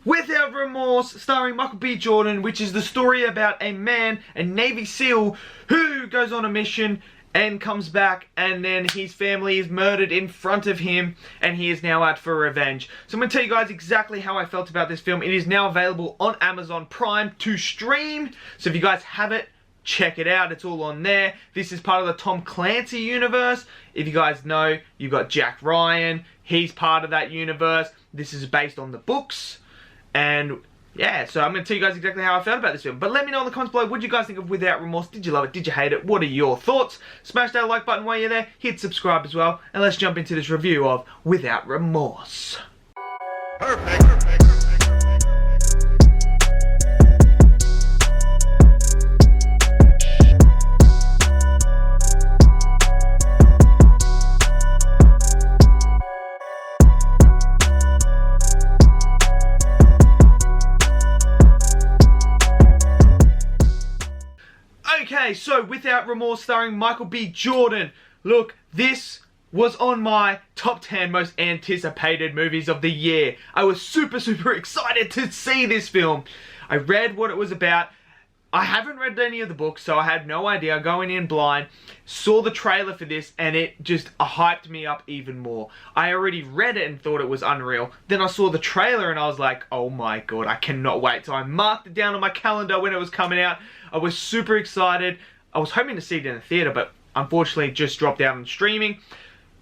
Without Remorse, starring Michael B. Jordan, which is the story about a man, a Navy SEAL, who goes on a mission and comes back, and then his family is murdered in front of him, and he is now out for revenge. So I'm going to tell you guys exactly how I felt about this film. It is now available on Amazon Prime to stream, so if you guys have it, check it out. It's all on there. This is part of the Tom Clancy universe. If you guys know, you've got Jack Ryan. He's part of that universe. This is based on the books. And yeah, so I'm going to tell you guys exactly how I felt about this film. But let me know in the comments below, what did you guys think of Without Remorse? Did you love it? Did you hate it? What are your thoughts? Smash that like button while you're there. Hit subscribe as well. And let's jump into this review of Without Remorse. Perfect. Okay, so Without Remorse starring Michael B. Jordan. Look, this was on my top 10 most anticipated movies of the year. I was super excited to see this film. I read what it was about. I haven't read any of the books, so I had no idea. Going in blind, saw the trailer for this, and it just hyped me up even more. I already read it and thought it was unreal. Then I saw the trailer and I was like, oh my god, I cannot wait. So I marked it down on my calendar when it was coming out. I was super excited. I was hoping to see it in the theater, but unfortunately it just dropped out on streaming.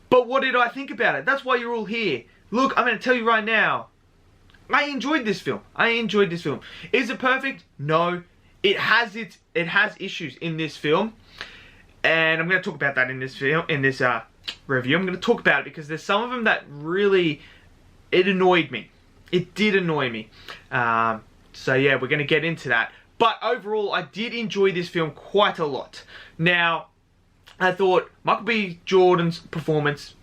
But what did I think about it? That's why you're all here. Look, I'm going to tell you right now. I enjoyed this film. Is it perfect? No. It has issues in this film, and I'm going to talk about that in this review. I'm going to talk about it because there's some of them that really, it annoyed me. It did annoy me. So yeah, we're going to get into that. But overall, I did enjoy this film quite a lot. Now, I thought Michael B. Jordan's performance,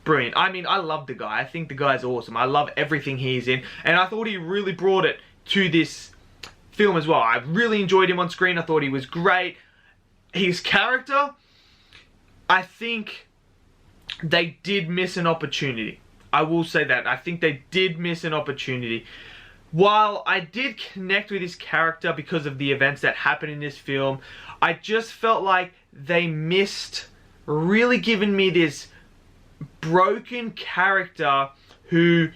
brilliant. I mean, I love the guy. I think the guy's awesome. I love everything he's in, and I thought he really brought it to this film as well. I really enjoyed him on screen. I thought he was great. His character, I think they did miss an opportunity. I will say that. I think they did miss an opportunity. While I did connect with his character because of the events that happened in this film, I just felt like they missed really giving me this broken character who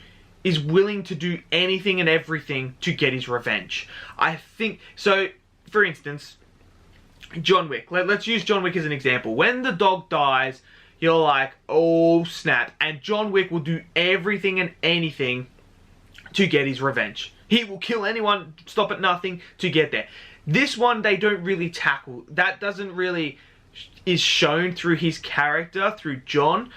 is willing to do anything and everything to get his revenge. I think, so, for instance, John Wick. Let's use John Wick as an example. When the dog dies, you're like, oh snap. And John Wick will do everything and anything to get his revenge. He will kill anyone, stop at nothing to get there. This one, they don't really tackle. That doesn't really is shown through his character, through John.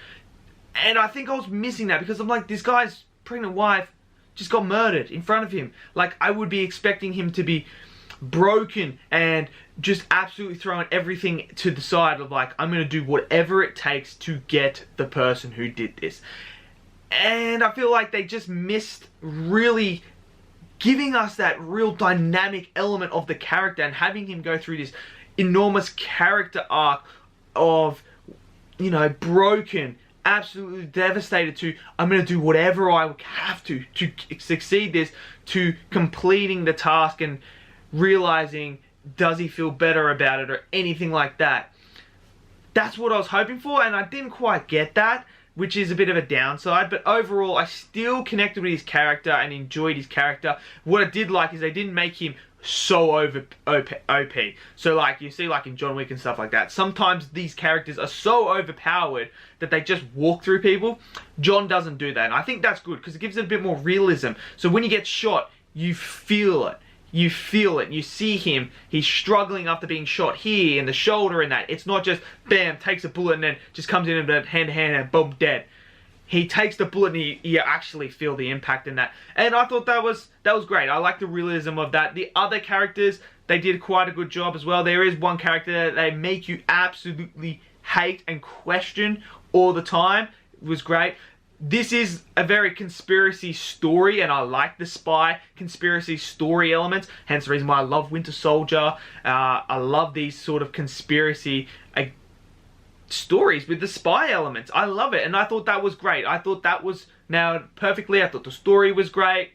And I think I was missing that because I'm like, this guy's pregnant wife just got murdered in front of him. Like, I would be expecting him to be broken and just absolutely throwing everything to the side of like, I'm going to do whatever it takes to get the person who did this. And I feel like they just missed really giving us that real dynamic element of the character and having him go through this enormous character arc of, you know, broken, absolutely devastated to, I'm going to do whatever I have to succeed this, to completing the task and realizing, does he feel better about it or anything like that. That's what I was hoping for, and I didn't quite get that, which is a bit of a downside. But overall, I still connected with his character and enjoyed his character. What I did like is they didn't make him so OP. So like you see like in John Wick and stuff like that, sometimes these characters are so overpowered that they just walk through people. John doesn't do that, and I think that's good because it gives it a bit more realism. So when he gets shot, you feel it. You feel it. You see him. He's struggling after being shot here in the shoulder and that. It's not just bam, takes a bullet and then just comes in and hand to hand and boom, dead. He takes the bullet and you actually feel the impact in that. And I thought that was great. I like the realism of that. The other characters, they did quite a good job as well. There is one character that they make you absolutely hate and question all the time. It was great. This is a very conspiracy story, and I like the spy conspiracy story elements. Hence the reason why I love Winter Soldier. I love these sort of conspiracy stories with the spy elements. I love it, and I thought that was great. I thought that was now perfectly. I thought the story was great.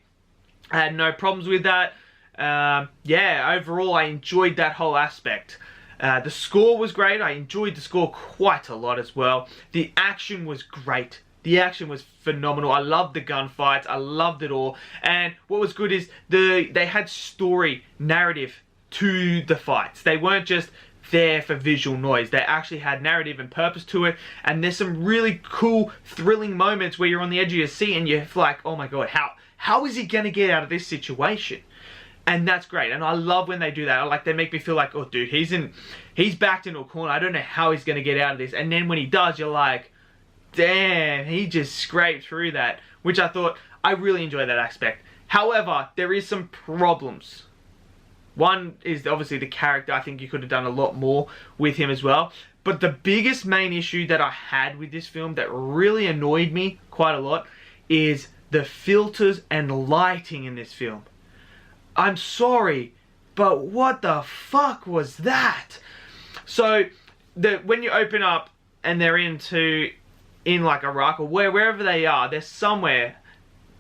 I had no problems with that. Yeah, overall I enjoyed that whole aspect. The score was great. I enjoyed the score quite a lot as well. The action was great. The action was phenomenal. I loved the gunfights. I loved it all. And what was good is they had story, narrative to the fights. They weren't just there for visual noise. They actually had narrative and purpose to it. And there's some really cool, thrilling moments where you're on the edge of your seat and you're like, oh my god, how is he going to get out of this situation? And that's great. And I love when they do that. Like, they make me feel like, oh dude, he's backed into a corner. I don't know how he's going to get out of this. And then when he does, you're like, damn, he just scraped through that. Which I thought, I really enjoyed that aspect. However, there is some problems. One is obviously the character. I think you could have done a lot more with him as well. But the biggest main issue that I had with this film that really annoyed me quite a lot is the filters and lighting in this film. I'm sorry, but what the fuck was that? So, when you open up and they're in like Iraq or wherever they are, they're somewhere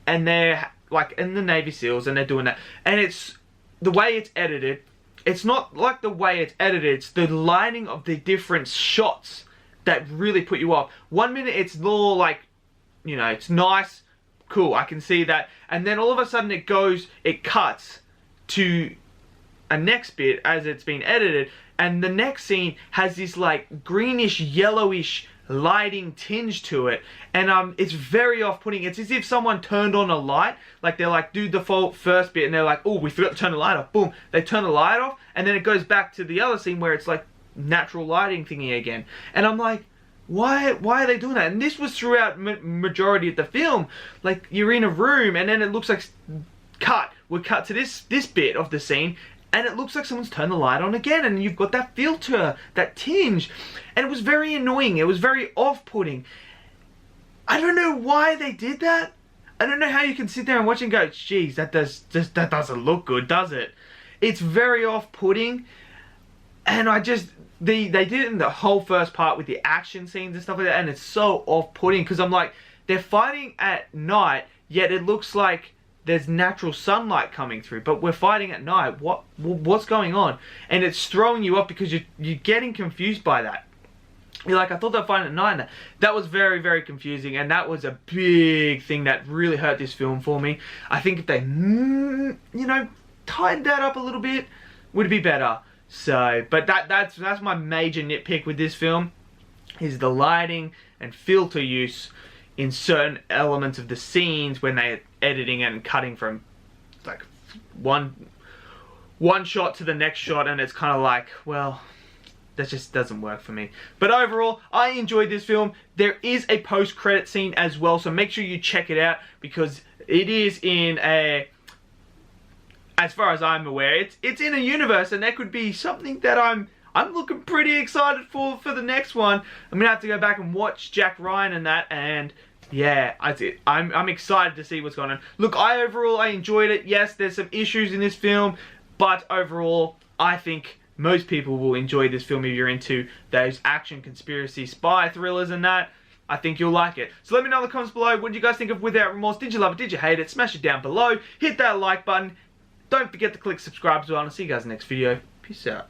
and they're like in the Navy SEALs and they're doing that. And it's the way it's edited. It's not like the way it's edited. It's the lighting of the different shots that really put you off. 1 minute it's more like, you know, it's nice, cool, I can see that. And then all of a sudden it cuts to a next bit as it's been edited. And the next scene has this like greenish, yellowish lighting tinge to it, and it's very off-putting. It's as if someone turned on a light, like they're like, do the first bit, and they're like, oh, we forgot to turn the light off. Boom, they turn the light off, and then it goes back to the other scene where it's like natural lighting thingy again. And I'm like, why are they doing that? And this was throughout majority of the film. Like, you're in a room, and then it looks like we cut to this bit of the scene, and it looks like someone's turned the light on again, and you've got that filter, that tinge. And it was very annoying. It was very off-putting. I don't know why they did that. I don't know how you can sit there and watch and go, geez, that doesn't look good, does it? It's very off-putting. And they did it in the whole first part with the action scenes and stuff like that, and it's so off-putting, because I'm like, they're fighting at night, yet it looks like there's natural sunlight coming through, but we're fighting at night. What's going on? And it's throwing you off because you're getting confused by that. You're like, I thought they'd fight at night. That was very, very confusing, and that was a big thing that really hurt this film for me. I think if they, you know, tightened that up a little bit, would be better. So, but that's my major nitpick with this film, is the lighting and filter use in certain elements of the scenes when they're editing and cutting from like one shot to the next shot, and it's kind of like, well, that just doesn't work for me. But overall, I enjoyed this film. There is a post-credit scene as well, so make sure you check it out, because it is in a, as far as I'm aware, it's in a universe, and there could be something that I'm looking pretty excited for the next one. I'm gonna have to go back and watch Jack Ryan and that, and yeah, I'm excited to see what's going on. Look, overall I enjoyed it. Yes, there's some issues in this film, but overall I think most people will enjoy this film if you're into those action, conspiracy, spy thrillers and that. I think you'll like it. So let me know in the comments below, what did you guys think of Without Remorse? Did you love it? Did you hate it? Smash it down below. Hit that like button. Don't forget to click subscribe as well, and I'll see you guys in the next video. Peace out.